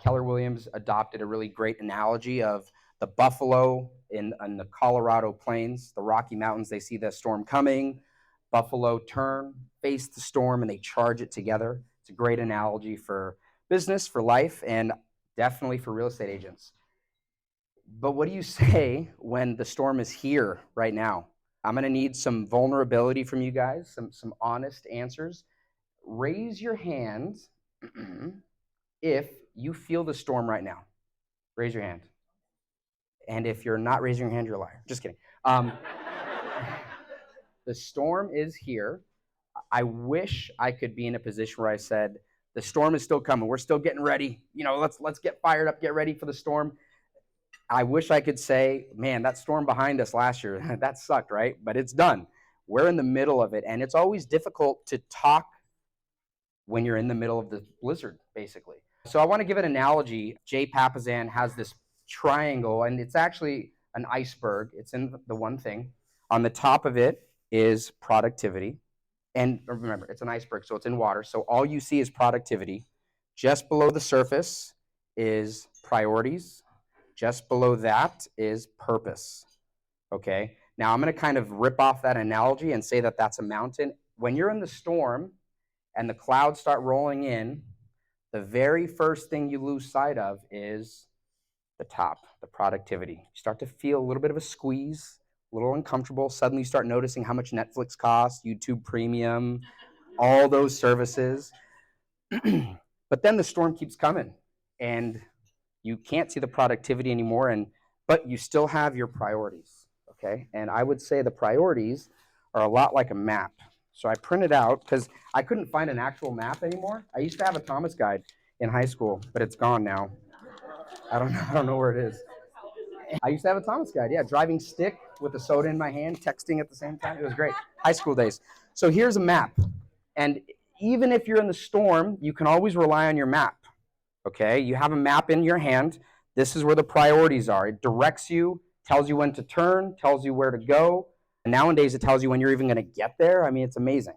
Keller Williams adopted a really great analogy of the buffalo in the Colorado plains, the Rocky Mountains. They see the storm coming. Buffalo turn, face the storm, and they charge it together. It's a great analogy for business, for life, and definitely for real estate agents. But what do you say when the storm is here right now? I'm going to need some vulnerability from you guys, some honest answers. Raise your hand if you feel the storm right now. Raise your hand. And if you're not raising your hand, you're a liar. Just kidding. The storm is here. I wish I could be in a position where I said, the storm is still coming. We're still getting ready. Let's get fired up, get ready for the storm. I wish I could say, man, that storm behind us last year, that sucked, right? But it's done. We're in the middle of it. And it's always difficult to talk when you're in the middle of the blizzard, basically. So I want to give an analogy. Jay Papasan has this triangle, and it's actually an iceberg. It's in the one thing. On the top of it is productivity. And remember, it's an iceberg, so it's in water. So all you see is productivity. Just below the surface is priorities. Just below that is purpose. Okay? Now I'm going to kind of rip off that analogy and say that that's a mountain. When you're in the storm and the clouds start rolling in, the very first thing you lose sight of is the top, the productivity. You start to feel a little bit of a squeeze, a little uncomfortable. Suddenly you start noticing how much Netflix costs, YouTube Premium, all those services. But then the storm keeps coming and you can't see the productivity anymore, but you still have your priorities, okay? And I would say the priorities are a lot like a map. So I printed out, because I couldn't find an actual map anymore. I used to have a Thomas guide in high school, but it's gone now. I don't know where it is. I used to have a Thomas guide, yeah, driving stick with a soda in my hand, texting at the same time. It was great, high school days. So here's a map. And even if you're in the storm, you can always rely on your map, okay? You have a map in your hand. This is where the priorities are. It directs you, tells you when to turn, tells you where to go. And nowadays, it tells you when you're even going to get there. I mean, it's amazing.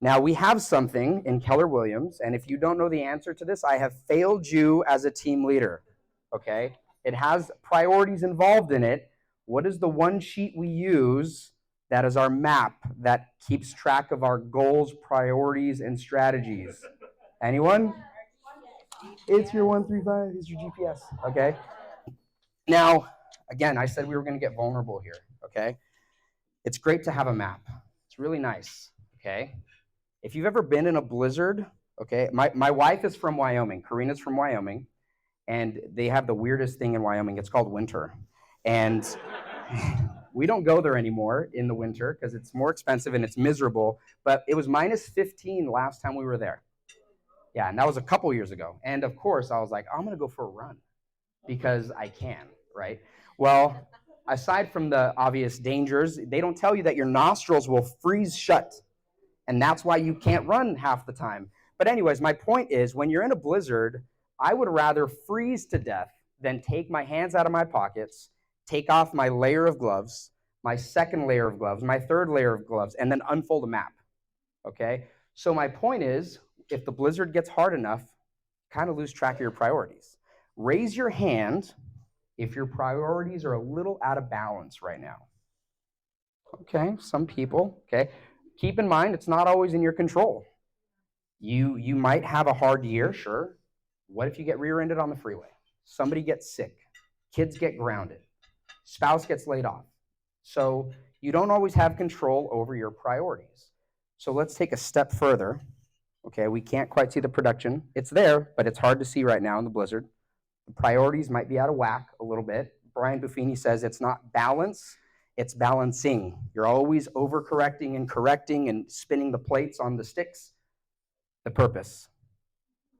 Now, we have something in Keller Williams, and if you don't know the answer to this, I have failed you as a team leader, okay? It has priorities involved in it. What is the one sheet we use that is our map that keeps track of our goals, priorities, and strategies? Anyone? It's your 135, it's your GPS, okay? Now, again, I said we were going to get vulnerable here, okay? It's great to have a map. It's really nice, okay? If you've ever been in a blizzard, okay, my wife is from Wyoming. Karina's from Wyoming, and they have the weirdest thing in Wyoming. It's called winter. And we don't go there anymore in the winter because it's more expensive and it's miserable, but it was minus 15 last time we were there. Yeah, and that was a couple years ago. And of course, I was like, I'm going to go for a run because I can, right? Well, aside from the obvious dangers, they don't tell you that your nostrils will freeze shut. And that's why you can't run half the time. But anyways, my point is, when you're in a blizzard, I would rather freeze to death than take my hands out of my pockets, take off my layer of gloves, my second layer of gloves, my third layer of gloves, and then unfold a map, okay? So my point is, if the blizzard gets hard enough, kind of lose track of your priorities. Raise your hand if your priorities are a little out of balance right now. Okay, some people, okay? Keep in mind, it's not always in your control. You might have a hard year, sure. What if you get rear-ended on the freeway? Somebody gets sick. Kids get grounded. Spouse gets laid off. So you don't always have control over your priorities. So let's take a step further. Okay, we can't quite see the production. It's there, but it's hard to see right now in the blizzard. The priorities might be out of whack a little bit. Brian Buffini says it's not balance, it's balancing. You're always overcorrecting and correcting and spinning the plates on the sticks. The purpose.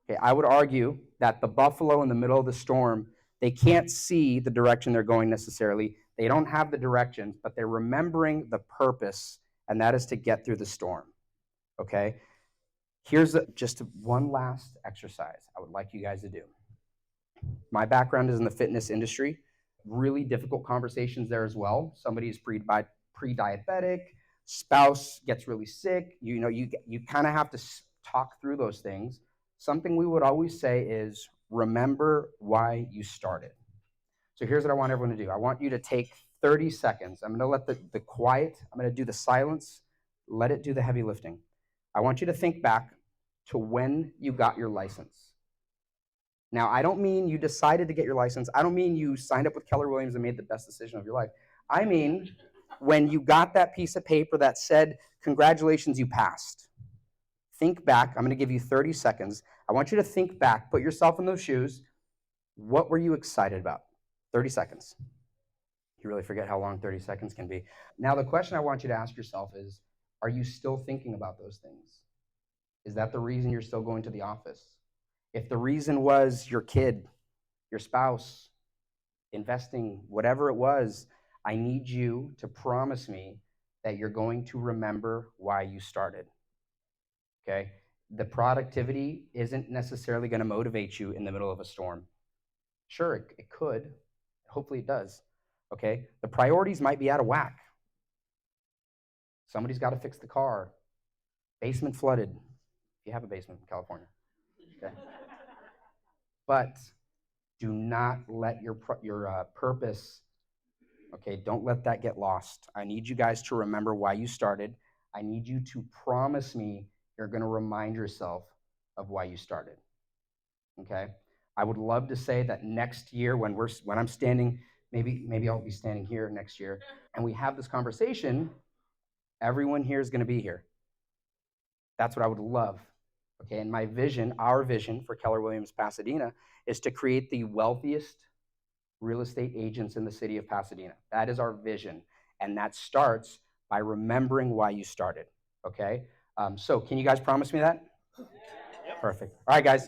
Okay, I would argue that the buffalo in the middle of the storm, they can't see the direction they're going necessarily. They don't have the directions, but they're remembering the purpose, and that is to get through the storm. Okay? Here's just one last exercise I would like you guys to do. My background is in the fitness industry. Really difficult conversations there as well. Somebody is pre-diabetic, spouse gets really sick. You kind of have to talk through those things. Something we would always say is remember why you started. So here's what I want everyone to do. I want you to take 30 seconds. I'm going to let the quiet, I'm going to do the silence, let it do the heavy lifting. I want you to think back to when you got your license. Now, I don't mean you decided to get your license. I don't mean you signed up with Keller Williams and made the best decision of your life. I mean when you got that piece of paper that said, congratulations, you passed. Think back. I'm going to give you 30 seconds. I want you to think back, put yourself in those shoes. What were you excited about? 30 seconds. You really forget how long 30 seconds can be. Now, the question I want you to ask yourself is, are you still thinking about those things? Is that the reason you're still going to the office? If the reason was your kid, your spouse, investing, whatever it was, I need you to promise me that you're going to remember why you started. Okay? The productivity isn't necessarily going to motivate you in the middle of a storm. Sure, it could. Hopefully it does. Okay? The priorities might be out of whack. Somebody's got to fix the car. Basement flooded. If you have a basement in California. Okay? But do not let your purpose, okay, don't let that get lost. I need you guys to remember why you started. I need you to promise me you're going to remind yourself of why you started. Okay? I would love to say that next year when I'm standing, maybe I'll be standing here next year, and we have this conversation, everyone here is going to be here. That's what I would love. Okay, and my vision, our vision for Keller Williams Pasadena is to create the wealthiest real estate agents in the city of Pasadena. That is our vision. And that starts by remembering why you started. Okay? So can you guys promise me that? Yep. Perfect. All right, guys.